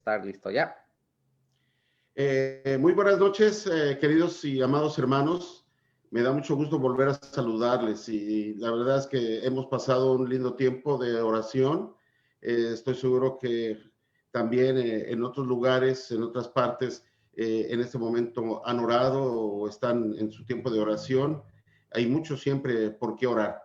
estar listo ya. Muy buenas noches, queridos y amados hermanos. Me da mucho gusto volver a saludarles y la verdad es que hemos pasado un lindo tiempo de oración. Estoy seguro que también en otros lugares, en otras partes, en este momento han orado o están en su tiempo de oración. Hay mucho siempre por qué orar.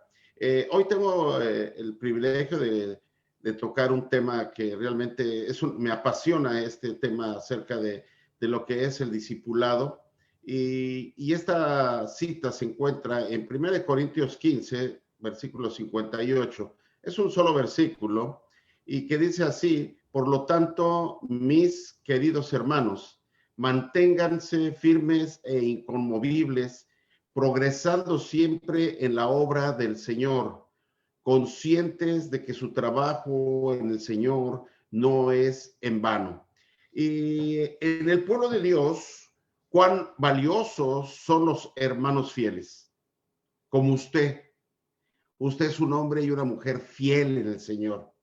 Hoy tengo el privilegio de tocar un tema que realmente me apasiona, este tema acerca de lo que es el discipulado. Y esta cita se encuentra en 1 Corintios 15, versículo 58. Es un solo versículo y que dice así: por lo tanto, mis queridos hermanos, manténganse firmes e inconmovibles, progresando siempre en la obra del Señor, conscientes de que su trabajo en el Señor no es en vano. Y en el pueblo de Dios, cuán valiosos son los hermanos fieles, como usted. Usted es un hombre y una mujer fiel en el Señor,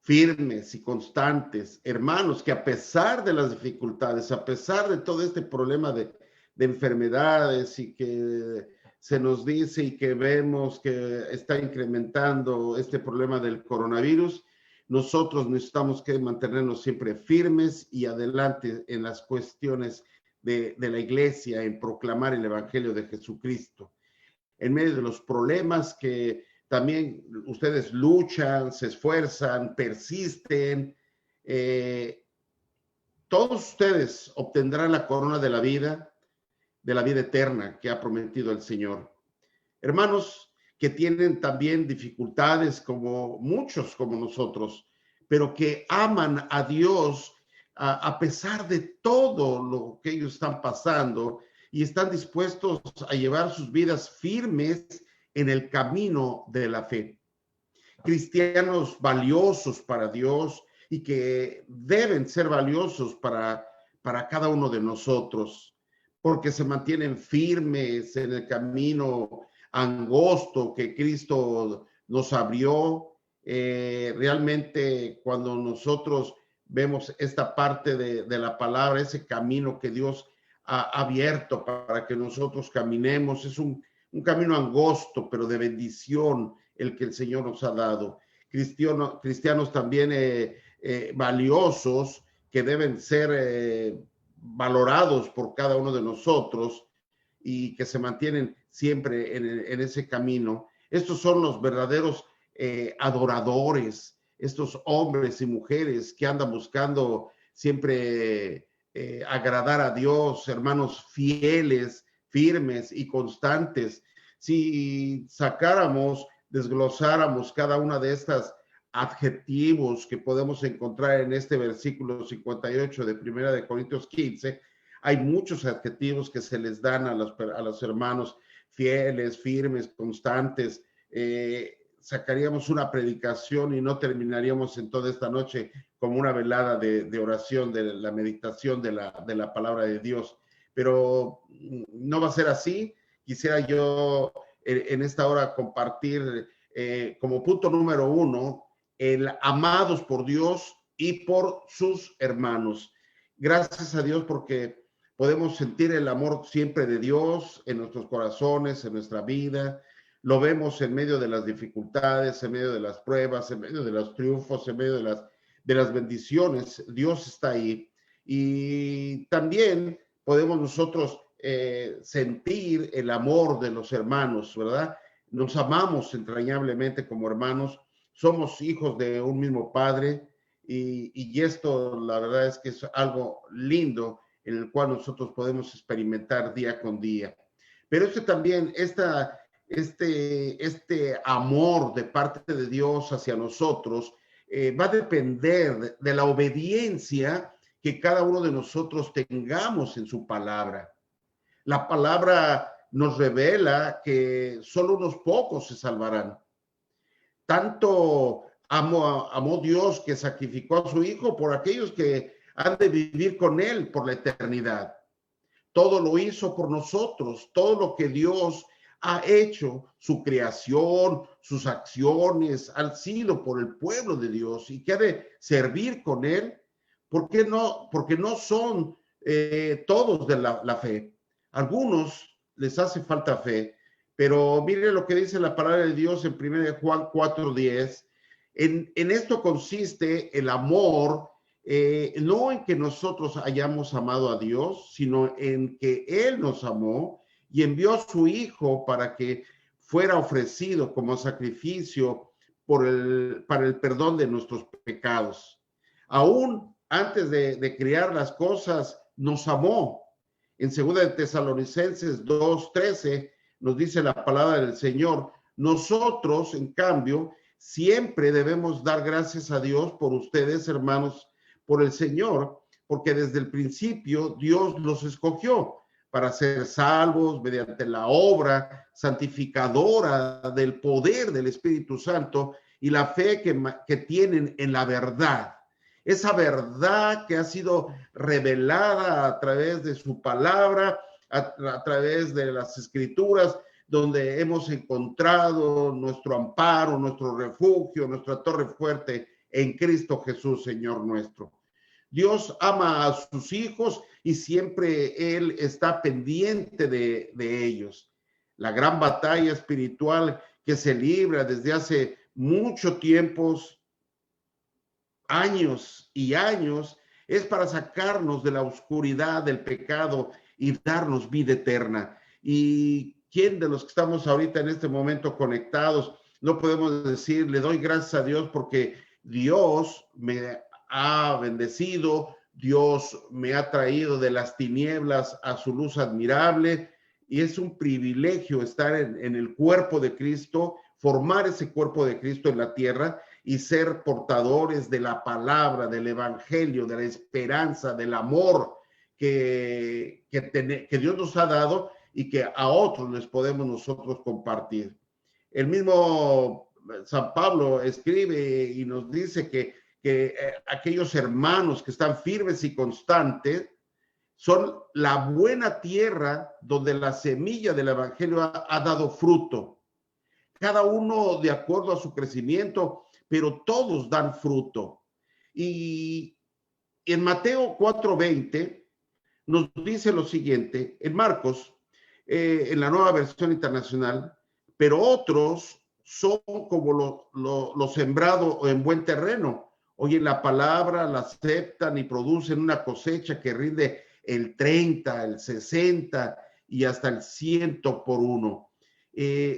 firmes y constantes, hermanos que a pesar de las dificultades, a pesar de todo este problema de enfermedades y que se nos dice y que vemos que está incrementando este problema del coronavirus, nosotros necesitamos que mantenernos siempre firmes y adelante en las cuestiones de la iglesia, en proclamar el evangelio de Jesucristo, en medio de los problemas que también ustedes luchan, se esfuerzan, persisten. Todos ustedes obtendrán la corona de la vida eterna que ha prometido el Señor. Hermanos que tienen también dificultades como muchos como nosotros, pero que aman a Dios a pesar de todo lo que ellos están pasando y están dispuestos a llevar sus vidas firmes en el camino de la fe. Cristianos valiosos para Dios y que deben ser valiosos para cada uno de nosotros, porque se mantienen firmes en el camino angosto que Cristo nos abrió. Realmente cuando nosotros vemos esta parte de la palabra, ese camino que Dios ha abierto para que nosotros caminemos, es un camino angosto, pero de bendición el que el Señor nos ha dado. Cristianos también valiosos que deben ser valorados por cada uno de nosotros y que se mantienen siempre en ese camino. Estos son los verdaderos adoradores, estos hombres y mujeres que andan buscando siempre agradar a Dios, hermanos fieles, firmes y constantes. Si desglosáramos cada una de estas adjetivos que podemos encontrar en este versículo 58 de 1 Corintios 15, hay muchos adjetivos que se les dan a los hermanos fieles, firmes, constantes. Sacaríamos una predicación y no terminaríamos en toda esta noche como una velada de oración, de la meditación de la palabra de Dios. Pero no va a ser así. Quisiera yo en esta hora compartir como punto número 1 el amados por Dios y por sus hermanos. Gracias a Dios porque podemos sentir el amor siempre de Dios en nuestros corazones, en nuestra vida. Lo vemos en medio de las dificultades, en medio de las pruebas, en medio de los triunfos, en medio de las bendiciones. Dios está ahí. Y también podemos nosotros sentir el amor de los hermanos, ¿verdad? Nos amamos entrañablemente como hermanos, somos hijos de un mismo Padre y esto la verdad es que es algo lindo en el cual nosotros podemos experimentar día con día. Pero también, este amor de parte de Dios hacia nosotros va a depender de la obediencia que cada uno de nosotros tengamos en su palabra. La palabra nos revela que solo unos pocos se salvarán. Tanto amó Dios que sacrificó a su Hijo por aquellos que han de vivir con Él por la eternidad. Todo lo hizo por nosotros, todo lo que Dios ha hecho, su creación, sus acciones, han sido por el pueblo de Dios y que ha de servir con Él ¿Por qué no? Porque no son todos de la fe. Algunos les hace falta fe, pero mire lo que dice la palabra de Dios en 1 Juan 4:10. En esto consiste el amor, no en que nosotros hayamos amado a Dios, sino en que Él nos amó y envió a su Hijo para que fuera ofrecido como sacrificio para el perdón de nuestros pecados. Aún antes de crear las cosas, nos amó. En 2 de Tesalonicenses 2:13 nos dice la palabra del Señor: nosotros, en cambio, siempre debemos dar gracias a Dios por ustedes, hermanos, por el Señor, porque desde el principio Dios los escogió para ser salvos mediante la obra santificadora del poder del Espíritu Santo y la fe que tienen en la verdad. Esa verdad que ha sido revelada a través de su palabra, a través de las escrituras, donde hemos encontrado nuestro amparo, nuestro refugio, nuestra torre fuerte en Cristo Jesús, Señor nuestro. Dios ama a sus hijos y siempre Él está pendiente de ellos. La gran batalla espiritual que se libra desde hace mucho tiempo, años y años, es para sacarnos de la oscuridad del pecado y darnos vida eterna. ¿Y quién de los que estamos ahorita en este momento conectados no podemos decir, le doy gracias a Dios porque Dios me ha bendecido, Dios me ha traído de las tinieblas a su luz admirable? Y es un privilegio estar en el cuerpo de Cristo, formar ese cuerpo de Cristo en la tierra y ser portadores de la palabra, del evangelio, de la esperanza, del amor que Dios nos ha dado y que a otros les podemos nosotros compartir. El mismo San Pablo escribe y nos dice que aquellos hermanos que están firmes y constantes son la buena tierra donde la semilla del evangelio ha dado fruto. Cada uno de acuerdo a su crecimiento, pero todos dan fruto. Y en Mateo 4:20 nos dice lo siguiente, en Marcos, en la Nueva Versión Internacional: pero otros son como lo sembrado en buen terreno, oyen la palabra, la aceptan y producen una cosecha que rinde el 30, el 60 y hasta el 100 por uno.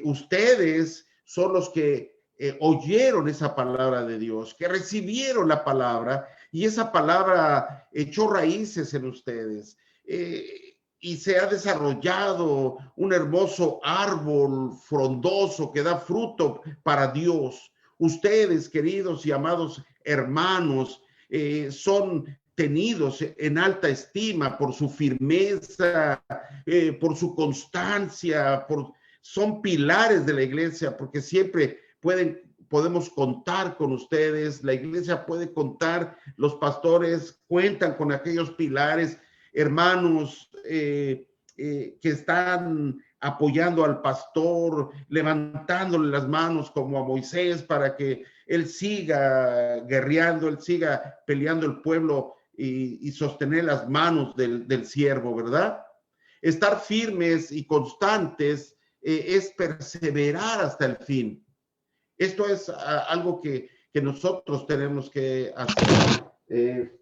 Ustedes son los que oyeron esa palabra de Dios, que recibieron la palabra y esa palabra echó raíces en ustedes y se ha desarrollado un hermoso árbol frondoso que da fruto para Dios. Ustedes, queridos y amados hermanos, son tenidos en alta estima por su firmeza, por su constancia, son pilares de la iglesia, porque siempre podemos contar con ustedes, la iglesia puede contar, los pastores cuentan con aquellos pilares, hermanos que están apoyando al pastor, levantándole las manos como a Moisés para que él siga guerreando, él siga peleando el pueblo y sostener las manos del siervo, ¿verdad? Estar firmes y constantes es perseverar hasta el fin. Esto es algo que nosotros tenemos que hacer.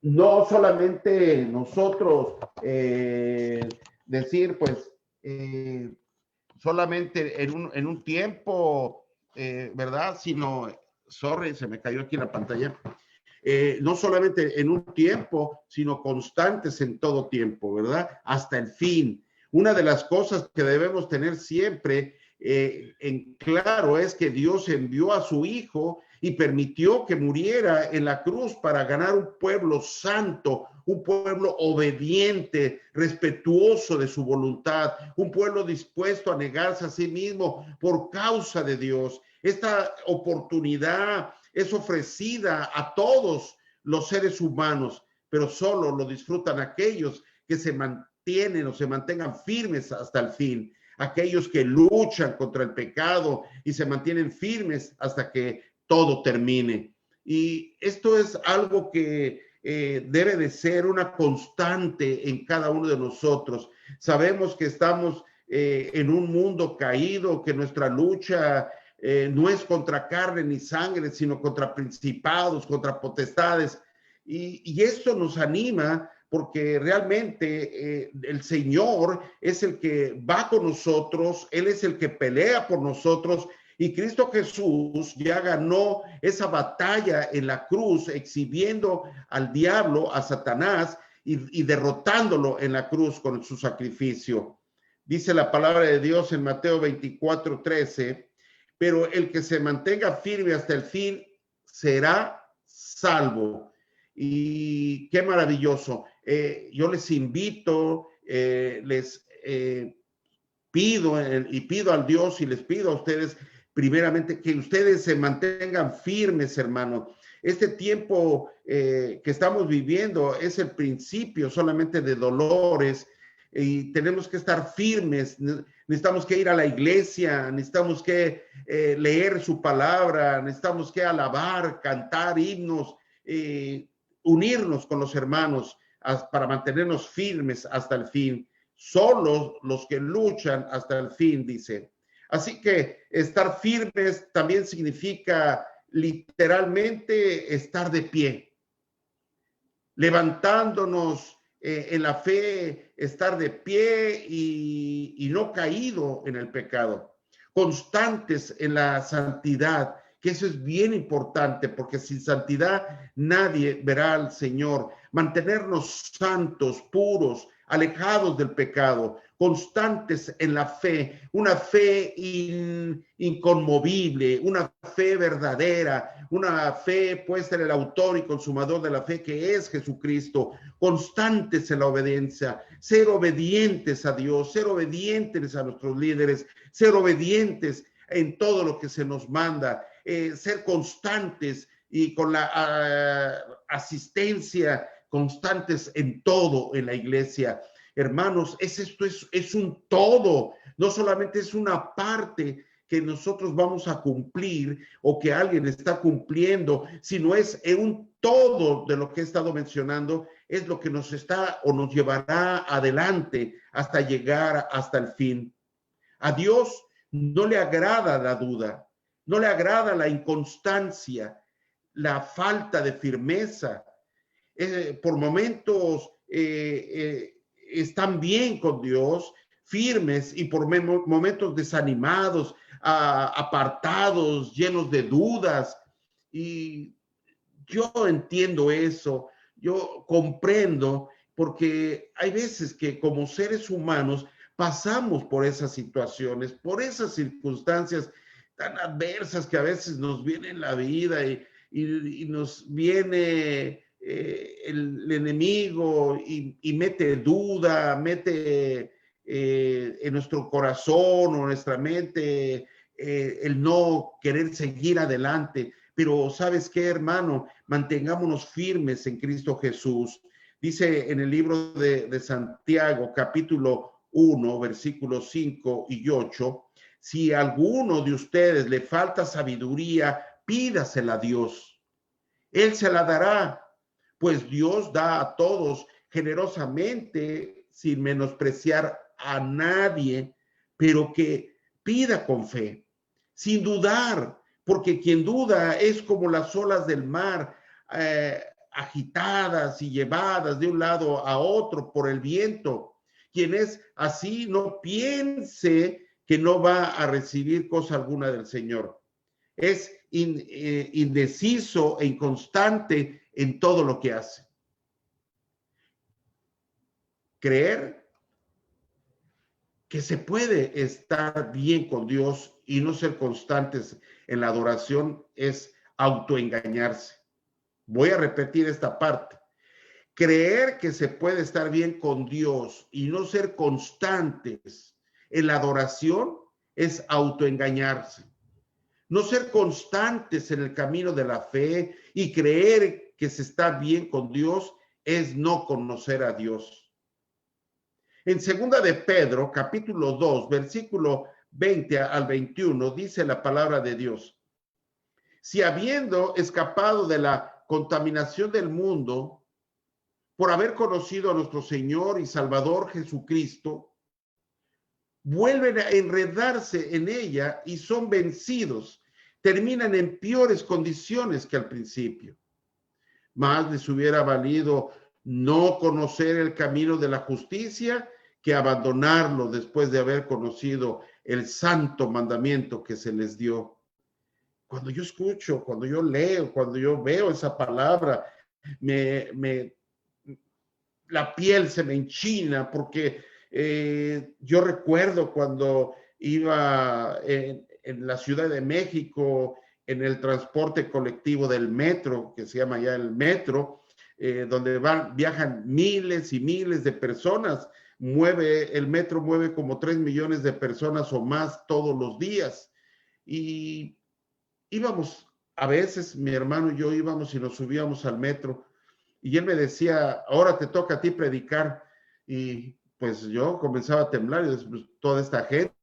No solamente nosotros decir, pues, solamente en un tiempo, ¿verdad? Sino, sorry, se me cayó aquí la pantalla. No solamente en un tiempo, sino constantes en todo tiempo, ¿verdad? Hasta el fin. Una de las cosas que debemos tener siempre en claro es que Dios envió a su Hijo y permitió que muriera en la cruz para ganar un pueblo santo, un pueblo obediente, respetuoso de su voluntad, un pueblo dispuesto a negarse a sí mismo por causa de Dios. Esta oportunidad es ofrecida a todos los seres humanos, pero solo lo disfrutan aquellos que se mantienen o se mantengan firmes hasta el fin, aquellos que luchan contra el pecado y se mantienen firmes hasta que todo termine. Y esto es algo que debe de ser una constante en cada uno de nosotros. Sabemos que estamos en un mundo caído, que nuestra lucha no es contra carne ni sangre, sino contra principados, contra potestades. Y esto nos anima porque realmente el Señor es el que va con nosotros, Él es el que pelea por nosotros, y Cristo Jesús ya ganó esa batalla en la cruz, exhibiendo al diablo, a Satanás, y derrotándolo en la cruz con su sacrificio. Dice la palabra de Dios en Mateo 24:13, pero el que se mantenga firme hasta el fin será salvo. Y qué maravilloso. Yo les invito, les pido y pido al Dios y les pido a ustedes primeramente que ustedes se mantengan firmes, hermano. Este tiempo que estamos viviendo es el principio solamente de dolores y tenemos que estar firmes. Necesitamos que ir a la iglesia, necesitamos que leer su palabra, necesitamos que alabar, cantar himnos, unirnos con los hermanos para mantenernos firmes hasta el fin. Solos los que luchan hasta el fin, dice. Así que estar firmes también significa literalmente estar de pie, levantándonos en la fe, estar de pie y no caído en el pecado, constantes en la santidad, que eso es bien importante, porque sin santidad nadie verá al Señor. Mantenernos santos, puros, alejados del pecado, constantes en la fe, una fe inconmovible, una fe verdadera, una fe puesta en el autor y consumador de la fe, que es Jesucristo, constantes en la obediencia, ser obedientes a Dios, ser obedientes a nuestros líderes, ser obedientes en todo lo que se nos manda, ser constantes y con la asistencia, constantes en todo en la iglesia. Hermanos, esto es un todo, no solamente es una parte que nosotros vamos a cumplir o que alguien está cumpliendo, sino es un todo de lo que he estado mencionando, es lo que nos está o nos llevará adelante hasta llegar hasta el fin. A Dios no le agrada la duda, no le agrada la inconstancia, la falta de firmeza. Por momentos están bien con Dios, firmes, y por momentos desanimados, apartados, llenos de dudas. Y yo entiendo eso, yo comprendo, porque hay veces que como seres humanos pasamos por esas situaciones, por esas circunstancias tan adversas que a veces nos viene en la vida y nos viene el enemigo y mete duda, mete en nuestro corazón o nuestra mente el no querer seguir adelante. Pero ¿sabes qué, hermano? Mantengámonos firmes en Cristo Jesús. Dice en el libro de Santiago, capítulo 1, versículos 5 y 8, si a alguno de ustedes le falta sabiduría, pídasela a Dios. Él se la dará, pues Dios da a todos generosamente, sin menospreciar a nadie, pero que pida con fe, sin dudar, porque quien duda es como las olas del mar, agitadas y llevadas de un lado a otro por el viento. Quien es así, no piense que no va a recibir cosa alguna del Señor. Es indeciso e inconstante en todo lo que hace. Creer que se puede estar bien con Dios y no ser constantes en la adoración es autoengañarse. Voy a repetir esta parte. Creer que se puede estar bien con Dios y no ser constantes en la adoración es autoengañarse. No ser constantes en el camino de la fe y creer que se está bien con Dios es no conocer a Dios. En segunda de Pedro, capítulo 2, versículo 20 al 21, dice la palabra de Dios: si habiendo escapado de la contaminación del mundo por haber conocido a nuestro Señor y Salvador Jesucristo, vuelven a enredarse en ella y son vencidos, terminan en peores condiciones que al principio. Más les hubiera valido no conocer el camino de la justicia que abandonarlo después de haber conocido el santo mandamiento que se les dio. Cuando yo escucho, cuando yo leo, cuando yo veo esa palabra, la piel se me enchina porque yo recuerdo cuando iba en la Ciudad de México, en el transporte colectivo del metro, que se llama ya el metro, donde viajan miles y miles de personas. El metro mueve como 3 millones de personas o más todos los días. Y íbamos, a veces mi hermano y yo íbamos y nos subíamos al metro y él me decía, ahora te toca a ti predicar. Y pues yo comenzaba a temblar y después, toda esta gente,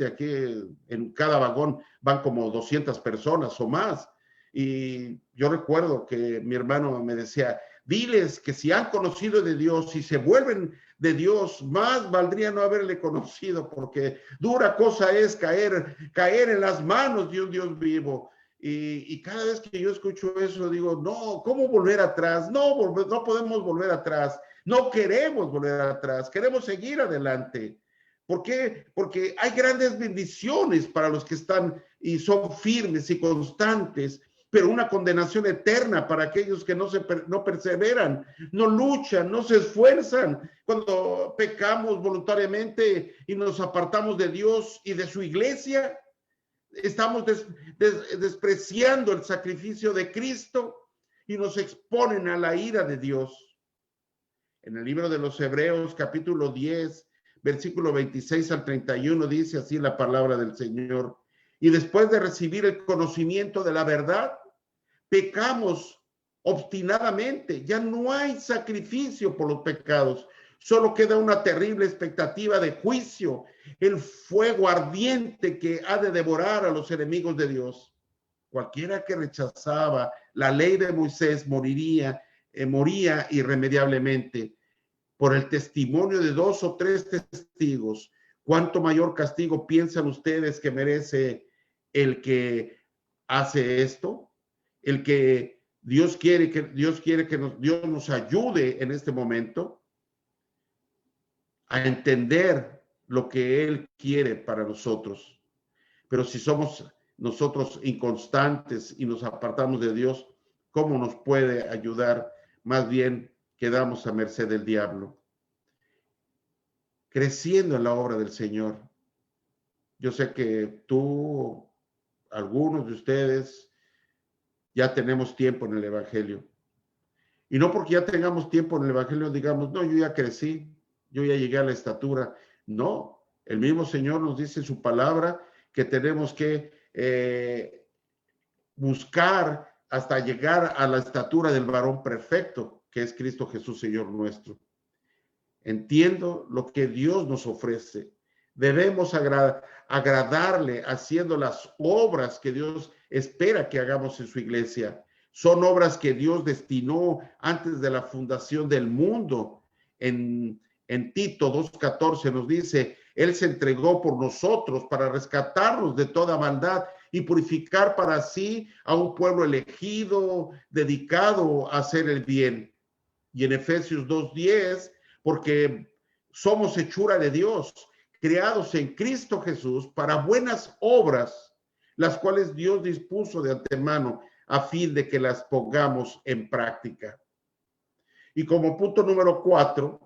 aquí en cada vagón van como 200 personas o más. Y yo recuerdo que mi hermano me decía, diles que si han conocido de Dios y se vuelven de Dios, más valdría no haberle conocido, porque dura cosa es caer en las manos de un Dios vivo. Y cada vez que yo escucho eso, digo, no, ¿cómo volver atrás? No, no podemos volver atrás. No queremos volver atrás, queremos seguir adelante. ¿Por qué? Porque hay grandes bendiciones para los que están y son firmes y constantes, pero una condenación eterna para aquellos que no perseveran, no luchan, no se esfuerzan. Cuando pecamos voluntariamente y nos apartamos de Dios y de su iglesia, estamos despreciando el sacrificio de Cristo y nos exponen a la ira de Dios. En el libro de los Hebreos, capítulo 10, versículo 26 al 31, dice así la palabra del Señor. Y después de recibir el conocimiento de la verdad, pecamos obstinadamente. Ya no hay sacrificio por los pecados. Solo queda una terrible expectativa de juicio, el fuego ardiente que ha de devorar a los enemigos de Dios. Cualquiera que rechazaba la ley de Moisés moría irremediablemente. Por el testimonio de 2 o 3 testigos, ¿cuánto mayor castigo piensan ustedes que merece el que hace esto? El que Dios quiere que Dios nos ayude en este momento a entender lo que Él quiere para nosotros. Pero si somos nosotros inconstantes y nos apartamos de Dios, ¿cómo nos puede ayudar? Más bien quedamos a merced del diablo. Creciendo en la obra del Señor. Yo sé que tú, algunos de ustedes, ya tenemos tiempo en el Evangelio. Y no porque ya tengamos tiempo en el Evangelio, digamos, no, yo ya crecí, yo ya llegué a la estatura. No, el mismo Señor nos dice en su palabra que tenemos que buscar hasta llegar a la estatura del varón perfecto, que es Cristo Jesús, Señor nuestro. Entiendo lo que Dios nos ofrece. Debemos agradarle haciendo las obras que Dios espera que hagamos en su iglesia. Son obras que Dios destinó antes de la fundación del mundo. En Tito 2:14 nos dice, Él se entregó por nosotros para rescatarnos de toda maldad y purificar para sí a un pueblo elegido, dedicado a hacer el bien. Y en Efesios 2:10, porque somos hechura de Dios, creados en Cristo Jesús para buenas obras, las cuales Dios dispuso de antemano a fin de que las pongamos en práctica. Y como punto número 4,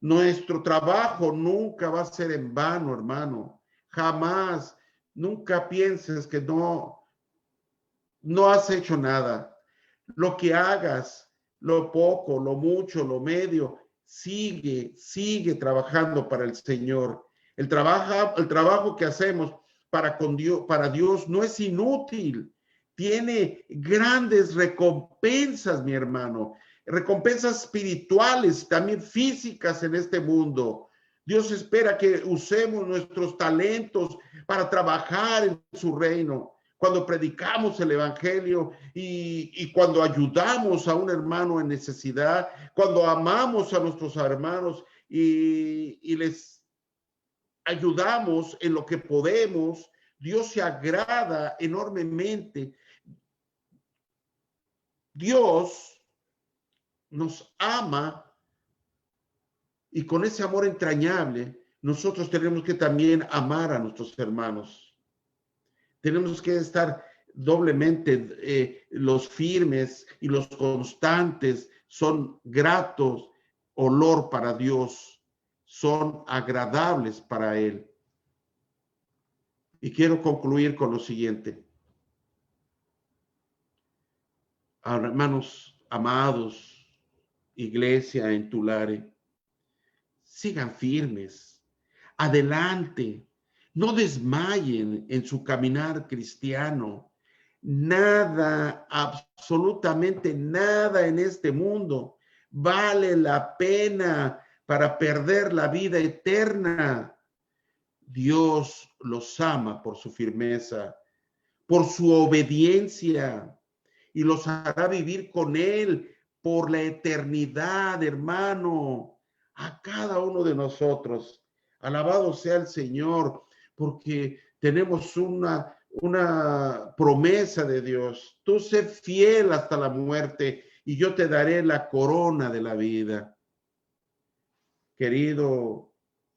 nuestro trabajo nunca va a ser en vano, hermano. Jamás, nunca pienses que no has hecho nada. Lo que hagas, lo poco, lo mucho, lo medio, sigue trabajando para el Señor. El trabajo que hacemos para Dios no es inútil. Tiene grandes recompensas, mi hermano. Recompensas espirituales, también físicas en este mundo. Dios espera que usemos nuestros talentos para trabajar en su reino. cuando predicamos el evangelio y cuando ayudamos a un hermano en necesidad, cuando amamos a nuestros hermanos y les ayudamos en lo que podemos, Dios se agrada enormemente. Dios nos ama y con ese amor entrañable, nosotros tenemos que también amar a nuestros hermanos. Tenemos que estar doblemente, los firmes y los constantes son gratos olor para Dios, son agradables para Él. Y quiero concluir con lo siguiente. Hermanos amados, iglesia en Tulare, sigan firmes, adelante, no desmayen en su caminar cristiano. Nada, absolutamente nada en este mundo vale la pena para perder la vida eterna. Dios los ama por su firmeza, por su obediencia, y los hará vivir con Él por la eternidad, hermano, a cada uno de nosotros. Alabado sea el Señor, porque tenemos una promesa de Dios. Tú sé fiel hasta la muerte y yo te daré la corona de la vida. Querido,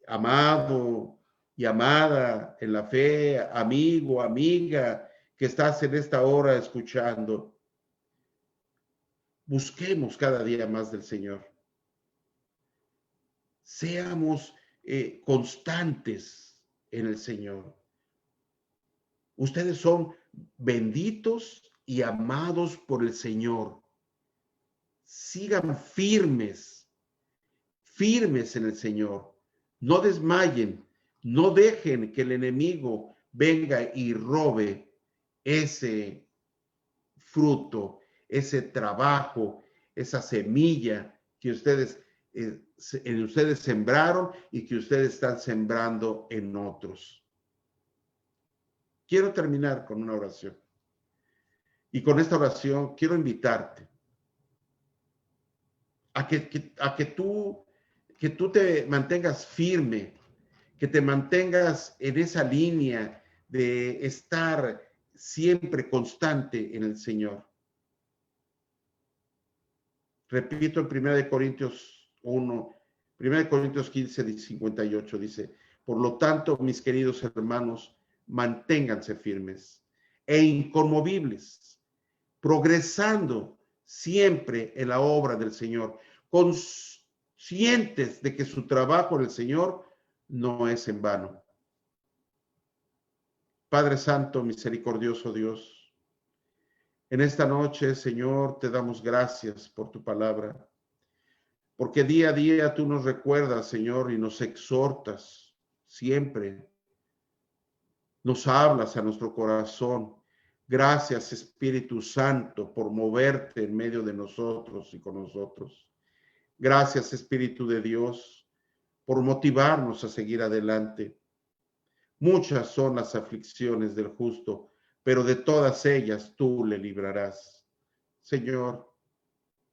amado y amada en la fe, amigo, amiga, que estás en esta hora escuchando, busquemos cada día más del Señor. Seamos constantes en el Señor. Ustedes son benditos y amados por el Señor. Sigan firmes, firmes en el Señor. No desmayen, no dejen que el enemigo venga y robe ese fruto, ese trabajo, esa semilla que ustedes sembraron y que ustedes están sembrando en otros. Quiero terminar con una oración. Y con esta oración quiero invitarte a que tú te mantengas firme, que te mantengas en esa línea de estar siempre constante en el Señor. Repito, en 1 Corintios 1, 1 Corintios 15, 58 dice: por lo tanto, mis queridos hermanos, manténganse firmes e inconmovibles, progresando siempre en la obra del Señor, conscientes de que su trabajo en el Señor no es en vano. Padre Santo, misericordioso Dios, en esta noche, Señor, te damos gracias por tu palabra, porque día a día tú nos recuerdas, Señor, y nos exhortas siempre. Nos hablas a nuestro corazón. Gracias, Espíritu Santo, por moverte en medio de nosotros y con nosotros. Gracias, Espíritu de Dios, por motivarnos a seguir adelante. Muchas son las aflicciones del justo, pero de todas ellas tú le librarás. Señor,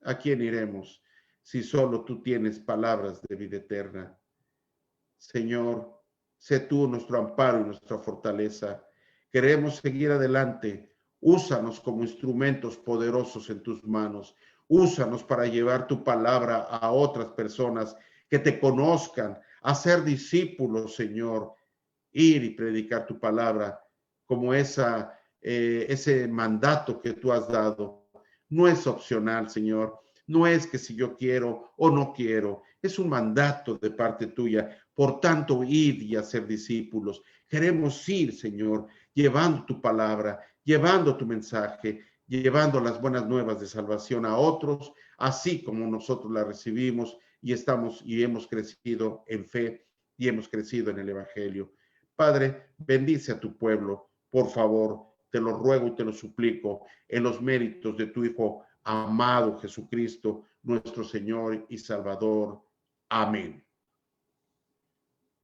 ¿a quién iremos si solo tú tienes palabras de vida eterna? Señor, sé tú nuestro amparo y nuestra fortaleza. Queremos seguir adelante. Úsanos como instrumentos poderosos en tus manos. Úsanos para llevar tu palabra a otras personas que te conozcan, a ser discípulos, Señor. Ir y predicar tu palabra como ese mandato que tú has dado. No es opcional, Señor. No es que si yo quiero o no quiero. Es un mandato de parte tuya. Por tanto, ir y hacer discípulos. Queremos ir, Señor, llevando tu palabra, llevando tu mensaje, llevando las buenas nuevas de salvación a otros, así como nosotros la recibimos y hemos crecido en fe y hemos crecido en el Evangelio. Padre, bendice a tu pueblo, por favor, te lo ruego y te lo suplico, en los méritos de tu Hijo amado Jesucristo, nuestro Señor y Salvador. Amén.